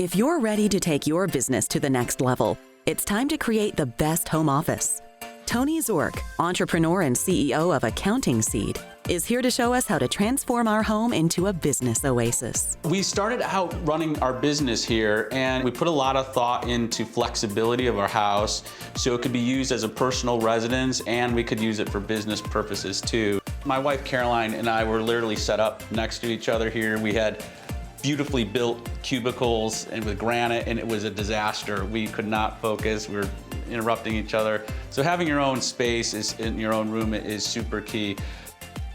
If you're ready to take your business to the next level, it's time to create the best home office. Tony Zorc, entrepreneur and CEO of Accounting Seed, is here to show us how to transform our home into a business oasis. We started out running our business here, and we put a lot of thought into flexibility of our house so it could be used as a personal residence, and we could use it for business purposes too. My wife Caroline and I were literally set up next to each other here. We had beautifully built cubicles and with granite, and it was a disaster. We could not focus. We were interrupting each other. So having your own space in your own room is super key.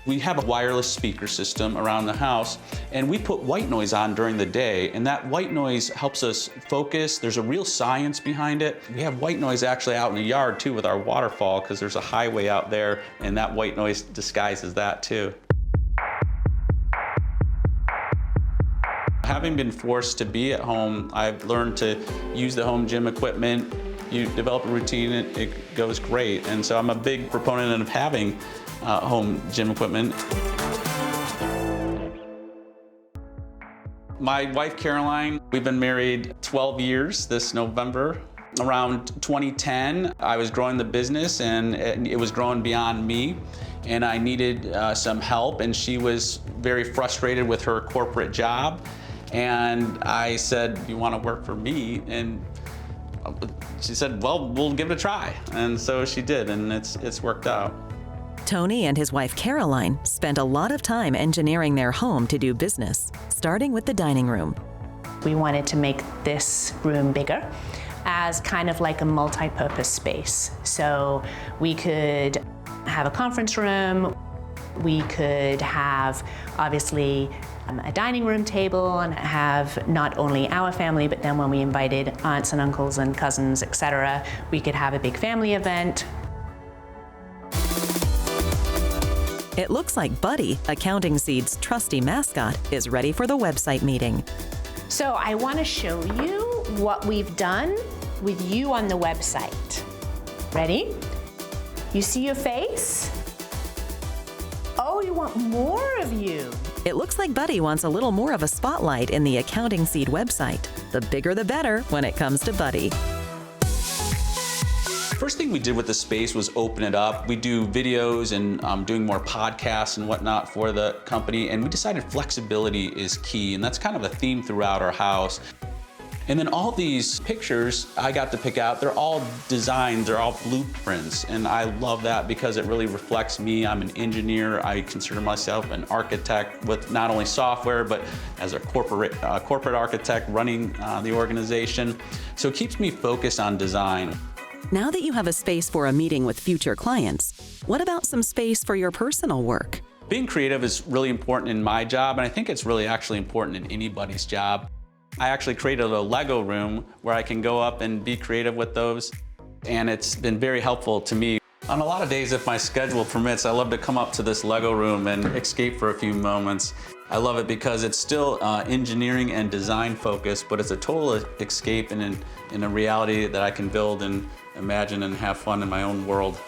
We have a wireless speaker system around the house, and we put white noise on during the day, and that white noise helps us focus. There's a real science behind it. We have white noise actually out in the yard too with our waterfall, because there's a highway out there, and that white noise disguises that too. Having been forced to be at home, I've learned to use the home gym equipment. You develop a routine, it goes great. And so I'm a big proponent of having home gym equipment. My wife Caroline, we've been married 12 years this November. Around 2010, I was growing the business, and it was growing beyond me, and I needed some help, and she was very frustrated with her corporate job. And I said, "You want to work for me?" And she said, "Well, we'll give it a try." And so she did, and it's worked out. Tony and his wife Caroline spent a lot of time engineering their home to do business, starting with the dining room. We wanted to make this room bigger as kind of like a multi-purpose space. So we could have a conference room, we could have obviously a dining room table and have not only our family, but then when we invited aunts and uncles and cousins, etc., we could have a big family event. It looks like Buddy, Accounting Seed's trusty mascot, is ready for the website meeting. So I want to show you what we've done with you on the website. Ready? You see your face? Oh, you want more of you. It looks like Buddy wants a little more of a spotlight in the Accounting Seed website. The bigger the better when it comes to Buddy. First thing we did with the space was open it up. We do videos and doing more podcasts and whatnot for the company, and we decided flexibility is key, and that's kind of a theme throughout our house. And then all these pictures I got to pick out, they're all designs, they're all blueprints, and I love that because it really reflects me. I'm an engineer. I consider myself an architect with not only software, but as a corporate architect running the organization. So it keeps me focused on design. Now that you have a space for a meeting with future clients, what about some space for your personal work? Being creative is really important in my job, and I think it's really actually important in anybody's job. I actually created a Lego room where I can go up and be creative with those, and it's been very helpful to me. On a lot of days, if my schedule permits, I love to come up to this Lego room and escape for a few moments. I love it because it's still engineering and design focused, but it's a total escape and in a reality that I can build and imagine and have fun in my own world.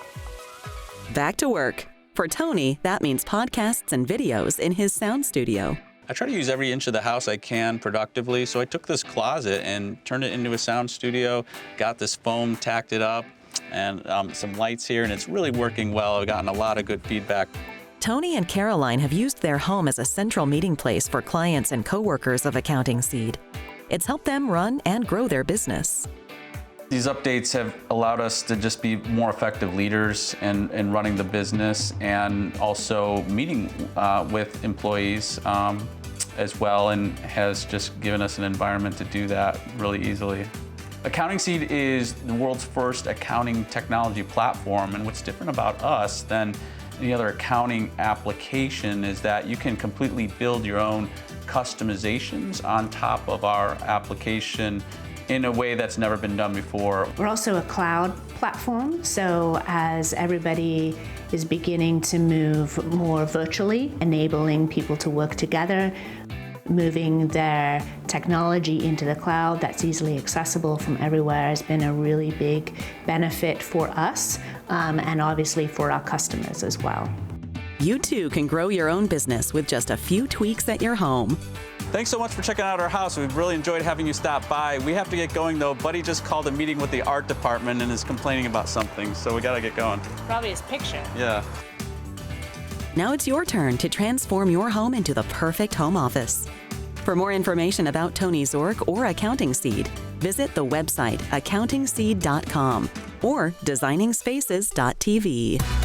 Back to work. For Tony, that means podcasts and videos in his sound studio. I try to use every inch of the house I can productively, so I took this closet and turned it into a sound studio, got this foam, tacked it up, and some lights here, and it's really working well. I've gotten a lot of good feedback. Tony and Caroline have used their home as a central meeting place for clients and coworkers of Accounting Seed. It's helped them run and grow their business. These updates have allowed us to just be more effective leaders in running the business, and also meeting with employees as well, and has just given us an environment to do that really easily. Accounting Seed is the world's first accounting technology platform, and what's different about us than any other accounting application is that you can completely build your own customizations on top of our application in a way that's never been done before. We're also a cloud platform, so as everybody is beginning to move more virtually, enabling people to work together, moving their technology into the cloud that's easily accessible from everywhere has been a really big benefit for us, and obviously for our customers as well. You too can grow your own business with just a few tweaks at your home. Thanks so much for checking out our house. We've really enjoyed having you stop by. We have to get going though. Buddy just called a meeting with the art department and is complaining about something, so we gotta get going. Probably his picture. Yeah. Now it's your turn to transform your home into the perfect home office. For more information about Tony Zorc or Accounting Seed, visit the website accountingseed.com or designingspaces.tv.